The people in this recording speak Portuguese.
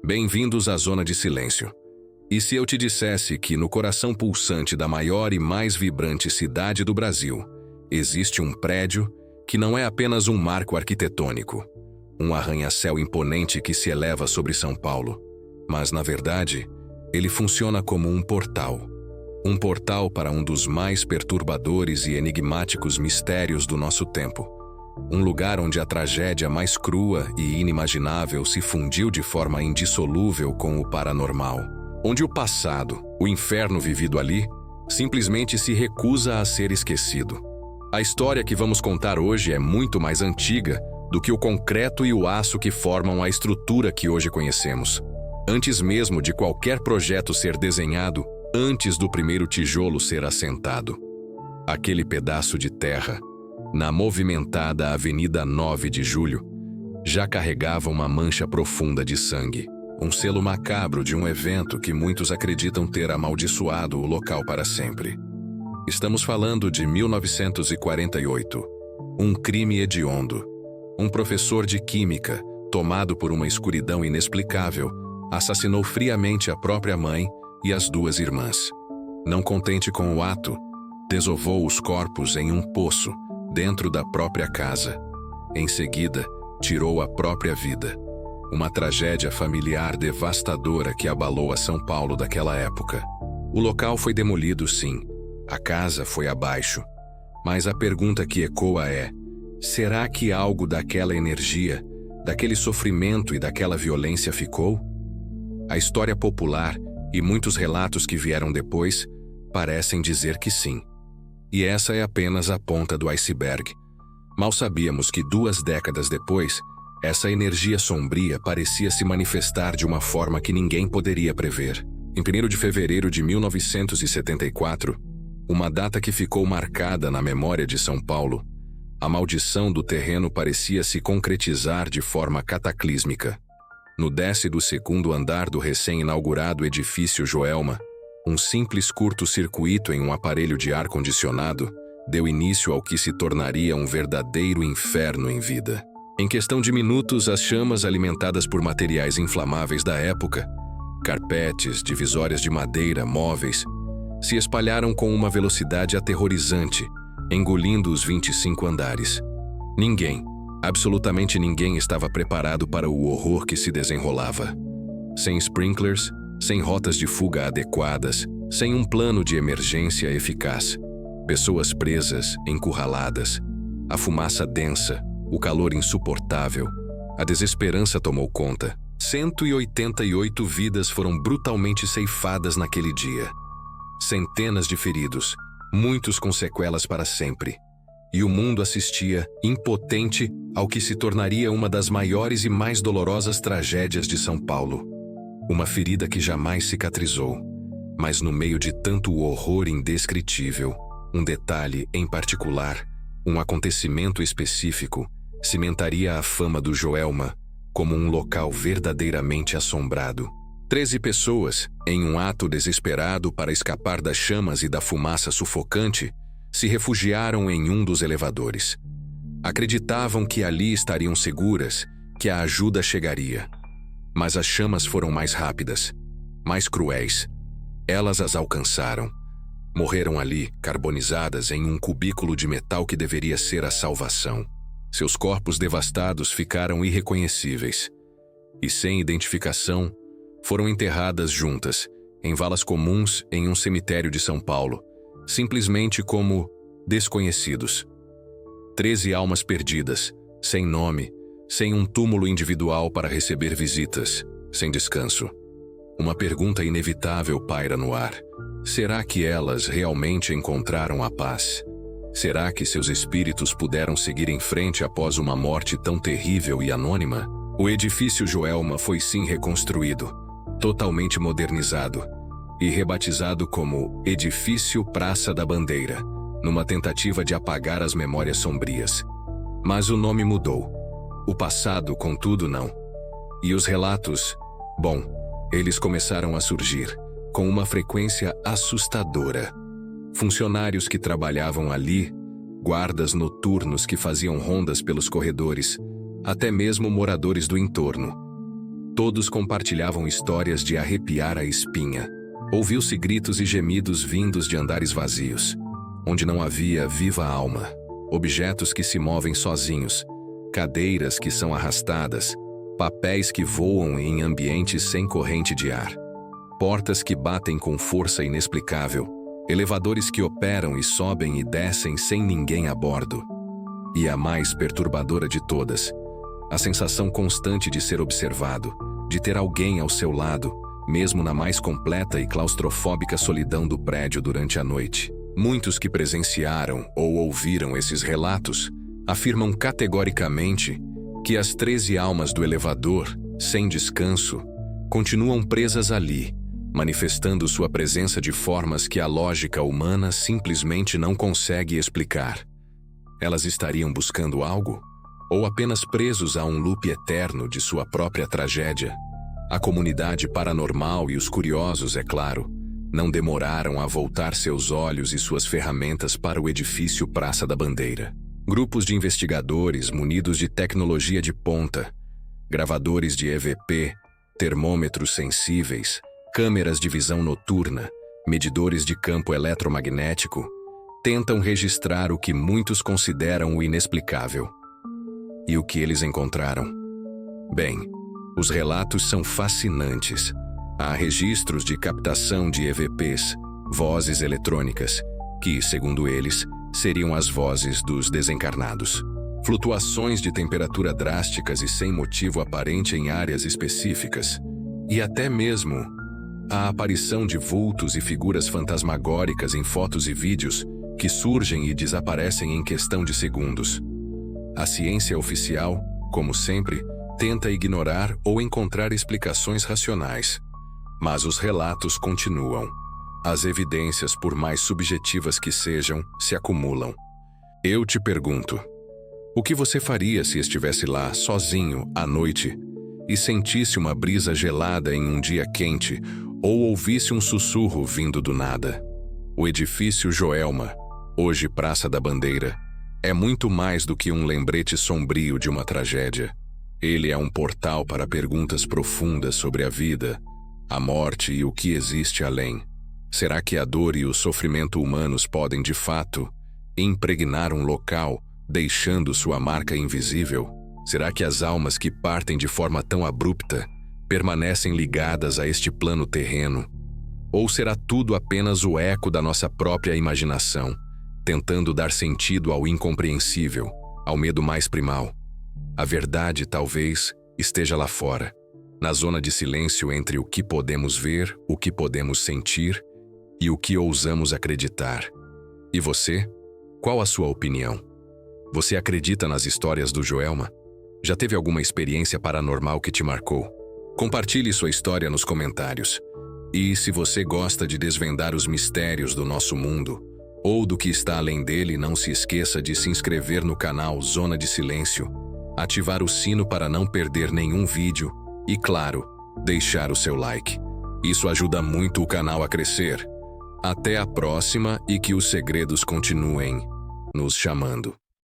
Bem-vindos à Zona de Silêncio. E se eu te dissesse que no coração pulsante da maior e mais vibrante cidade do Brasil, existe um prédio que não é apenas um marco arquitetônico, um arranha-céu imponente que se eleva sobre São Paulo, mas, na verdade, ele funciona como um portal. Um portal para um dos mais perturbadores e enigmáticos mistérios do nosso tempo. Um lugar onde a tragédia mais crua e inimaginável se fundiu de forma indissolúvel com o paranormal. Onde o passado, o inferno vivido ali, simplesmente se recusa a ser esquecido. A história que vamos contar hoje é muito mais antiga do que o concreto e o aço que formam a estrutura que hoje conhecemos. Antes mesmo de qualquer projeto ser desenhado, antes do primeiro tijolo ser assentado. Aquele pedaço de terra, na movimentada Avenida 9 de Julho, já carregava uma mancha profunda de sangue, um selo macabro de um evento que muitos acreditam ter amaldiçoado o local para sempre. Estamos falando de 1948, um crime hediondo. Um professor de química, tomado por uma escuridão inexplicável, assassinou friamente a própria mãe e as duas irmãs. Não contente com o ato, desovou os corpos em um poço, dentro da própria casa. Em seguida, tirou a própria vida. Uma tragédia familiar devastadora que abalou a São Paulo daquela época. O local foi demolido, sim. A casa foi abaixo. Mas a pergunta que ecoa é: será que algo daquela energia, daquele sofrimento e daquela violência ficou? A história popular e muitos relatos que vieram depois parecem dizer que sim. E essa é apenas a ponta do iceberg. Mal sabíamos que 2 décadas depois, essa energia sombria parecia se manifestar de uma forma que ninguém poderia prever. Em 1º de fevereiro de 1974, uma data que ficou marcada na memória de São Paulo, a maldição do terreno parecia se concretizar de forma cataclísmica. No 12º andar do recém-inaugurado edifício Joelma, um simples curto-circuito em um aparelho de ar-condicionado deu início ao que se tornaria um verdadeiro inferno em vida. Em questão de minutos, as chamas alimentadas por materiais inflamáveis da época, carpetes, divisórias de madeira, móveis, se espalharam com uma velocidade aterrorizante, engolindo os 25 andares. Ninguém, absolutamente ninguém estava preparado para o horror que se desenrolava. Sem sprinklers, sem rotas de fuga adequadas, sem um plano de emergência eficaz. Pessoas presas, encurraladas, a fumaça densa, o calor insuportável, a desesperança tomou conta. 188 vidas foram brutalmente ceifadas naquele dia. Centenas de feridos, muitos com sequelas para sempre. E o mundo assistia, impotente, ao que se tornaria uma das maiores e mais dolorosas tragédias de São Paulo. Uma ferida que jamais cicatrizou, mas no meio de tanto horror indescritível, um detalhe em particular, um acontecimento específico, cimentaria a fama do Joelma como um local verdadeiramente assombrado. 13 pessoas, em um ato desesperado para escapar das chamas e da fumaça sufocante, se refugiaram em um dos elevadores. Acreditavam que ali estariam seguras, que a ajuda chegaria. Mas as chamas foram mais rápidas, mais cruéis. Elas as alcançaram. Morreram ali, carbonizadas em um cubículo de metal que deveria ser a salvação. Seus corpos devastados ficaram irreconhecíveis. E sem identificação, foram enterradas juntas, em valas comuns em um cemitério de São Paulo, simplesmente como desconhecidos. 13 almas perdidas, sem nome, sem um túmulo individual para receber visitas, sem descanso. Uma pergunta inevitável paira no ar. Será que elas realmente encontraram a paz? Será que seus espíritos puderam seguir em frente após uma morte tão terrível e anônima? O edifício Joelma foi sim reconstruído, totalmente modernizado, e rebatizado como Edifício Praça da Bandeira, numa tentativa de apagar as memórias sombrias. Mas o nome mudou. O passado, contudo, não. E os relatos, bom, eles começaram a surgir, com uma frequência assustadora. Funcionários que trabalhavam ali, guardas noturnos que faziam rondas pelos corredores, até mesmo moradores do entorno. Todos compartilhavam histórias de arrepiar a espinha. Ouviu-se gritos e gemidos vindos de andares vazios, onde não havia viva alma. Objetos que se movem sozinhos, cadeiras que são arrastadas, papéis que voam em ambientes sem corrente de ar, portas que batem com força inexplicável, elevadores que operam e sobem e descem sem ninguém a bordo. E a mais perturbadora de todas, a sensação constante de ser observado, de ter alguém ao seu lado, mesmo na mais completa e claustrofóbica solidão do prédio durante a noite. Muitos que presenciaram ou ouviram esses relatos afirmam categoricamente que as 13 almas do elevador, sem descanso, continuam presas ali, manifestando sua presença de formas que a lógica humana simplesmente não consegue explicar. Elas estariam buscando algo? Ou apenas presos a um loop eterno de sua própria tragédia? A comunidade paranormal e os curiosos, é claro, não demoraram a voltar seus olhos e suas ferramentas para o edifício Praça da Bandeira. Grupos de investigadores munidos de tecnologia de ponta, gravadores de EVP, termômetros sensíveis, câmeras de visão noturna, medidores de campo eletromagnético, tentam registrar o que muitos consideram o inexplicável. E o que eles encontraram? Bem, os relatos são fascinantes. Há registros de captação de EVPs, vozes eletrônicas, que, segundo eles, seriam as vozes dos desencarnados. Flutuações de temperatura drásticas e sem motivo aparente em áreas específicas. E até mesmo a aparição de vultos e figuras fantasmagóricas em fotos e vídeos que surgem e desaparecem em questão de segundos. A ciência oficial, como sempre, tenta ignorar ou encontrar explicações racionais. Mas os relatos continuam. As evidências, por mais subjetivas que sejam, se acumulam. Eu te pergunto, o que você faria se estivesse lá, sozinho, à noite, e sentisse uma brisa gelada em um dia quente, ou ouvisse um sussurro vindo do nada? O edifício Joelma, hoje Praça da Bandeira, é muito mais do que um lembrete sombrio de uma tragédia. Ele é um portal para perguntas profundas sobre a vida, a morte e o que existe além. Será que a dor e o sofrimento humanos podem, de fato, impregnar um local, deixando sua marca invisível? Será que as almas que partem de forma tão abrupta permanecem ligadas a este plano terreno? Ou será tudo apenas o eco da nossa própria imaginação, tentando dar sentido ao incompreensível, ao medo mais primal? A verdade, talvez, esteja lá fora, na zona de silêncio entre o que podemos ver, o que podemos sentir e o que ousamos acreditar. E você? Qual a sua opinião? Você acredita nas histórias do Joelma? Já teve alguma experiência paranormal que te marcou? Compartilhe sua história nos comentários. E se você gosta de desvendar os mistérios do nosso mundo, ou do que está além dele, não se esqueça de se inscrever no canal Zona de Silêncio, ativar o sino para não perder nenhum vídeo e, claro, deixar o seu like. Isso ajuda muito o canal a crescer. Até a próxima e que os segredos continuem nos chamando.